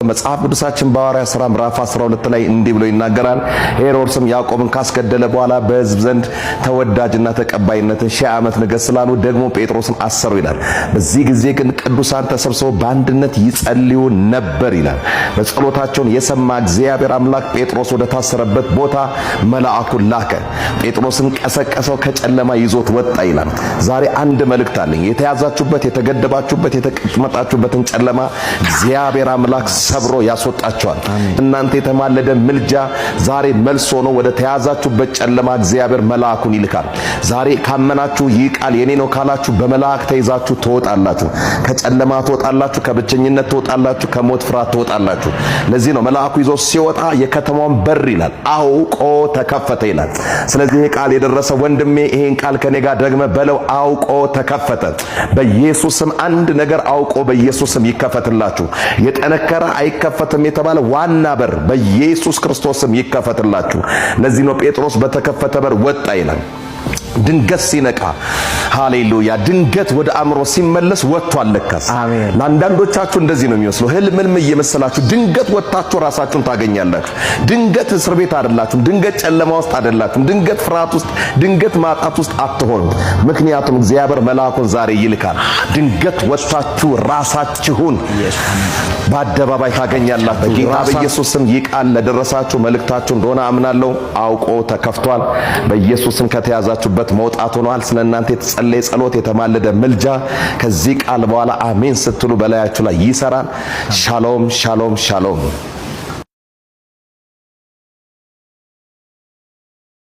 መጽሐፍ ቅዱሳችን በሐዋርያት ሥራ ምዕራፍ 12 ላይ እንዲህ ብሎ ይናገራል። ሄሮድስም ያዕቆብን ካስገደለ በኋላ በሕዝብ ዘንድ ተወዳጅና ተቀባይነትን 1000 ዓመት ነገሥ ስላሉ ደግሞ ጴጥሮስን አሰሩ ይላል። በዚህ ጊዜ ግን ቅዱሳን ተሰብስበው በአንድነት ይጸልዩ ነበር ይላል። በጸሎታቸውን የሰማ እግዚአብሔር አምላክ ጴጥሮስ ወደ ታሰረበት ቦታ መልአኩን ላከ። ጴጥሮስን ቀሰቀሰው፣ ከጨለማ ይዞት ወጣ ይላል። ዛሬ አንድ መልእክት አለኝ። የተያዛችሁበት፣ የተገደባችሁበት፣ የተቀመጣችሁበትን ጨለማ እግዚአብሔር አምላክ ሰብሮ ያስወጣቸዋል። እናንተ የተማለደ ምልጃ ዛሬ መልስ ሆኖ ወደ ተያዛችሁበት ጨለማ እግዚአብሔር መልአኩን ይልካል። ዛሬ ካመናችሁ ይህ ቃል የኔ ነው ካላችሁ በመልአክ ተይዛችሁ ትወጣላችሁ። ከጨለማ ትወጣላችሁ፣ ከብቸኝነት ትወጣላችሁ፣ ከሞት ፍርሃት ትወጣላችሁ። ለዚህ ነው መልአኩ ይዞ ሲወጣ የከተማውን በር ይላል አውቆ ተከፈተ ይላል። ስለዚህ ይሄ ቃል የደረሰ ወንድሜ ይሄን ቃል ከኔ ጋር ደግመ በለው፣ አውቆ ተከፈተ። በኢየሱስም አንድ ነገር አውቆ በኢየሱስም ይከፈትላችሁ። የጠነከረ አይከፈትም የተባለ ዋና በር በኢየሱስ ክርስቶስም ይከፈትላችሁ። ለዚህ ነው ጴጥሮስ በተከፈተ በር ወጣ ይላል። ድንገት ሲነቃ ሃሌሉያ፣ ድንገት ወደ አእምሮ ሲመለስ ወጥቷል ለካስ። አሜን። ለአንዳንዶቻችሁ እንደዚህ ነው የሚመስለው። ህልም እየመሰላችሁ ድንገት ወጣችሁ ራሳችሁን ታገኛላችሁ። ድንገት እስር ቤት አይደላችሁም። ድንገት ጨለማ ውስጥ አይደላችሁም። ድንገት ፍርሃት ውስጥ፣ ድንገት ማጣት ውስጥ አትሆኑም። ምክንያቱም እግዚአብሔር መልአኩን ዛሬ ይልካል። ድንገት ወጣችሁ ራሳችሁን በአደባባይ ታገኛላችሁ። በጌታ በኢየሱስ ስም ይህ ቃል ለደረሳችሁ መልእክታችሁ እንደሆነ አምናለሁ። አውቆ ተከፍቷል። በኢየሱስ ስም ከተያዛችሁበት መውጣት ሆኗል። ስለናንተ የተጸለየ ጸሎት፣ የተማለደ ምልጃ ከዚህ ቃል በኋላ አሜን ስትሉ በላያችሁ ላይ ይሰራል። ሻሎም ሻሎም ሻሎም።